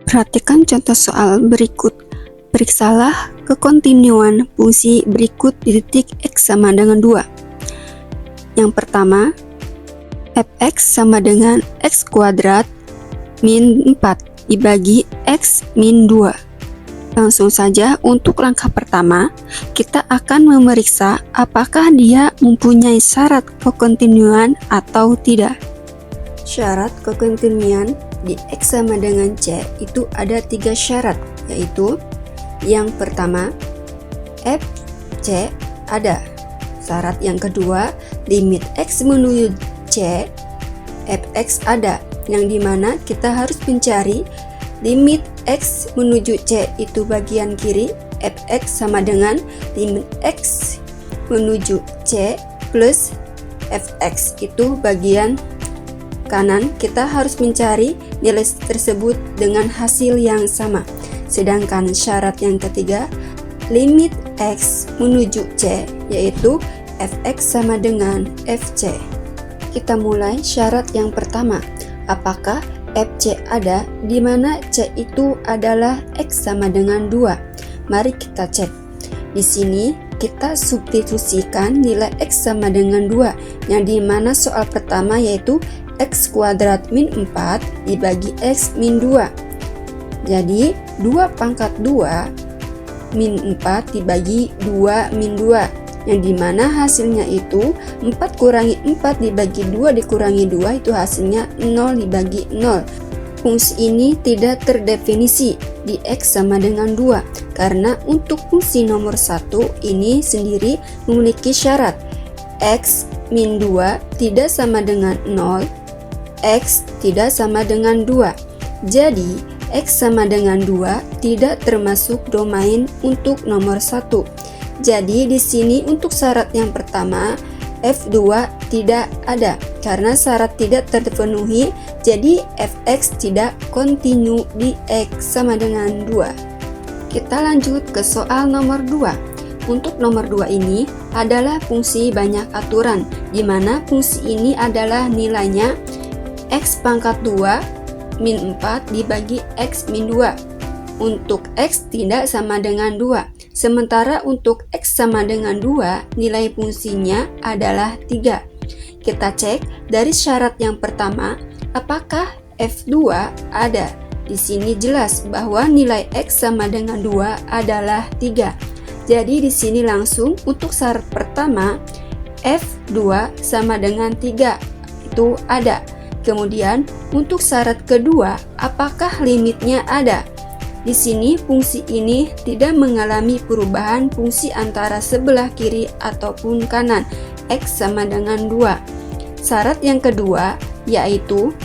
Perhatikan contoh soal berikut. Periksalah kekontinuan fungsi berikut di titik X sama dengan 2. Yang pertama, fx sama dengan x kuadrat min 4 dibagi x min 2. Langsung saja untuk langkah pertama, kita akan memeriksa apakah dia mempunyai syarat kekontinuan atau tidak. Syarat kekontinuan di X sama dengan C itu ada 3 syarat, yaitu yang pertama, FC ada. Syarat yang kedua, limit X menuju C, Fx ada, yang dimana kita harus mencari limit X menuju C itu bagian kiri, Fx sama dengan limit X menuju C plus Fx itu bagian kanan. Kita harus mencari nilai tersebut dengan hasil yang sama. Sedangkan syarat yang ketiga, limit X menuju C, yaitu Fx sama dengan Fc. Kita mulai syarat yang pertama. Apakah Fc ada, di mana C itu adalah X sama dengan 2? Mari kita cek. Di sini kita substitusikan nilai X sama dengan 2, yang dimana soal pertama yaitu X kuadrat min 4 dibagi X min 2. Jadi 2 pangkat 2 min 4 dibagi 2 min 2, yang dimana hasilnya itu 4 kurangi 4 dibagi 2 dikurangi 2 itu hasilnya 0 dibagi 0. Fungsi ini tidak terdefinisi di X sama dengan 2, karena untuk fungsi nomor 1 ini sendiri memiliki syarat X min 2 tidak sama dengan 0, X tidak sama dengan 2. Jadi, X sama dengan 2 tidak termasuk domain untuk nomor 1. Jadi, di sini untuk syarat yang pertama, F2 tidak ada. Karena syarat tidak terpenuhi, jadi Fx tidak kontinu di X sama dengan 2. Kita lanjut ke soal nomor 2. Untuk nomor 2 ini adalah fungsi banyak aturan, di mana fungsi ini adalah nilainya X pangkat 2 min 4 dibagi X min 2. Untuk X tidak sama dengan 2. Sementara untuk X sama dengan 2, nilai fungsinya adalah 3. Kita cek dari syarat yang pertama, apakah F2 ada. Di sini jelas bahwa nilai X sama dengan 2 adalah 3. Jadi di sini langsung untuk syarat pertama, F2 sama dengan 3 itu ada. Kemudian untuk syarat kedua, apakah limitnya ada? Di sini fungsi ini tidak mengalami perubahan fungsi antara sebelah kiri ataupun kanan, X sama dengan 2. Syarat yang kedua yaitu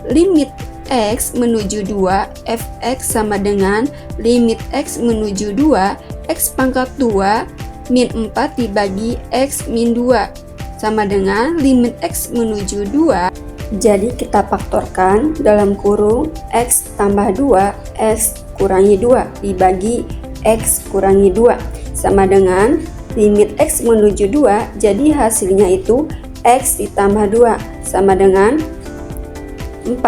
limit X menuju 2, Fx sama dengan limit X menuju 2, X pangkat 2 min 4 dibagi X min 2 sama dengan limit X menuju 2. Jadi kita faktorkan dalam kurung X tambah 2, X kurangi 2 dibagi X kurangi 2 sama dengan limit X menuju 2, jadi hasilnya itu X ditambah 2 sama dengan 4.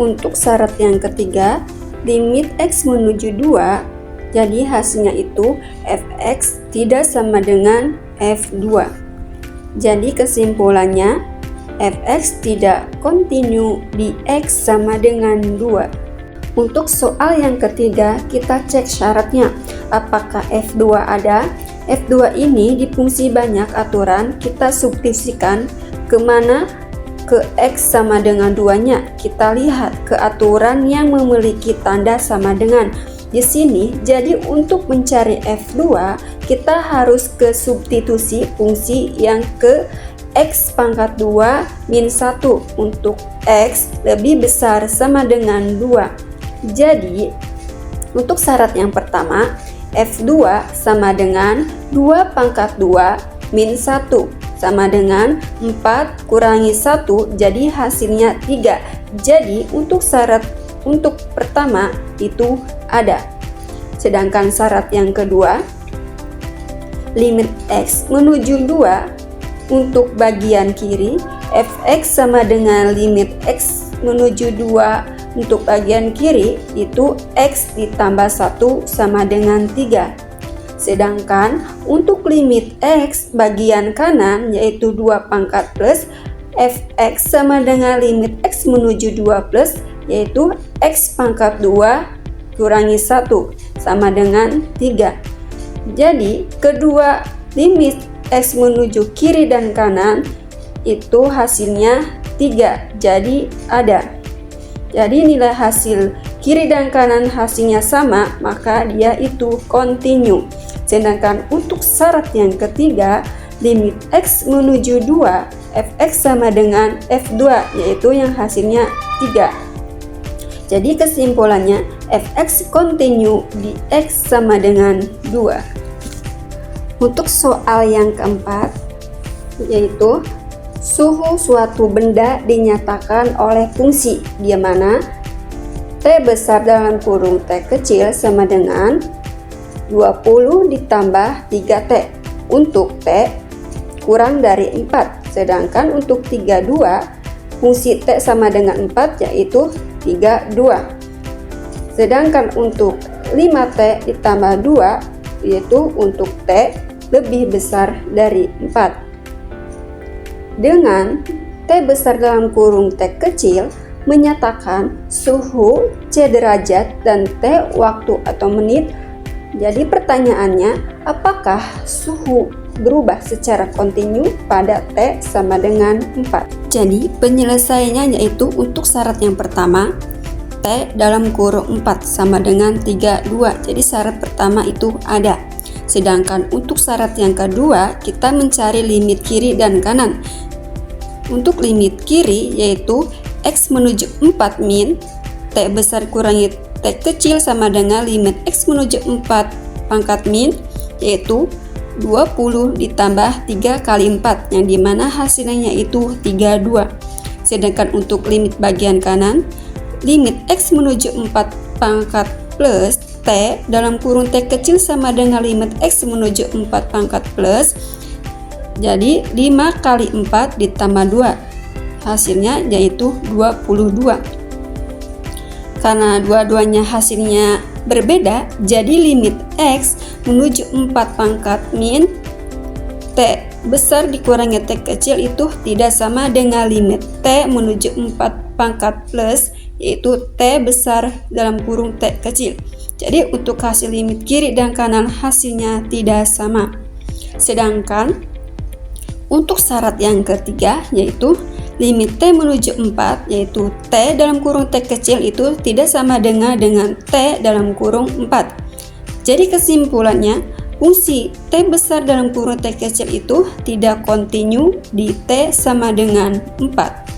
Untuk syarat yang ketiga, limit X menuju 2, jadi hasilnya itu Fx tidak sama dengan F2. Jadi kesimpulannya, Fx tidak kontinu di X sama dengan 2. Untuk soal yang ketiga, kita cek syaratnya. Apakah F2 ada? F2 ini di fungsi banyak aturan, kita substitusikan kemana? Ke X sama dengan 2-nya. Kita lihat ke aturan yang memiliki tanda sama dengan. Di sini, jadi untuk mencari F2, kita harus ke substitusi fungsi yang ke X pangkat 2 min 1 untuk X lebih besar sama dengan 2. Jadi, untuk syarat yang pertama, F2 sama dengan 2 pangkat 2 min 1 sama dengan 4 kurangi 1, jadi hasilnya 3. Jadi, untuk syarat untuk pertama itu ada. Sedangkan syarat yang kedua, limit X menuju 2 untuk bagian kiri, Fx sama dengan limit X menuju 2 untuk bagian kiri itu X ditambah 1 sama dengan 3. Sedangkan untuk limit X bagian kanan yaitu 2 pangkat plus, Fx sama dengan limit X menuju 2 plus yaitu X pangkat 2 kurangi 1 sama dengan 3. Jadi kedua limit X menuju kiri dan kanan itu hasilnya 3. Jadi ada. Jadi nilai hasil kiri dan kanan hasilnya sama, maka dia itu continue. Sedangkan untuk syarat yang ketiga, limit X menuju 2, Fx sama dengan F2, yaitu yang hasilnya 3. Jadi kesimpulannya, Fx continue di X sama dengan 2. Untuk soal yang keempat, yaitu suhu suatu benda dinyatakan oleh fungsi, di mana T besar dalam kurung T kecil sama dengan 20 ditambah 3T untuk T kurang dari 4. Sedangkan untuk 32 fungsi T sama dengan 4 yaitu 32. Sedangkan untuk 5T ditambah 2 yaitu untuk T lebih besar dari 4. Dengan T besar dalam kurung T kecil menyatakan suhu C derajat dan T waktu atau menit. Jadi pertanyaannya, apakah suhu berubah secara kontinu pada T sama dengan 4? Jadi penyelesaiannya yaitu untuk syarat yang pertama, T dalam kurung 4 sama dengan 32. Jadi syarat pertama itu ada. Sedangkan untuk syarat yang kedua, kita mencari limit kiri dan kanan. Untuk limit kiri yaitu X menuju 4 min, T besar kurangi T kecil sama dengan limit X menuju 4 pangkat min, yaitu 20 ditambah 3 kali 4, yang dimana hasilnya itu 32. Sedangkan untuk limit bagian kanan, limit X menuju 4 pangkat plus T dalam kurung T kecil sama dengan limit X menuju 4 pangkat plus, jadi 5 kali 4 ditambah 2, hasilnya yaitu 22. Karena dua-duanya hasilnya berbeda, jadi limit X menuju 4 pangkat min T besar dikurangi T kecil itu tidak sama dengan limit T menuju 4 pangkat plus, yaitu T besar dalam kurung T kecil. Jadi untuk hasil limit kiri dan kanan hasilnya tidak sama. Sedangkan untuk syarat yang ketiga yaitu limit T menuju 4 yaitu T dalam kurung T kecil itu tidak sama dengan T dalam kurung 4. Jadi kesimpulannya, fungsi T besar dalam kurung T kecil itu tidak kontinu di T sama dengan 4.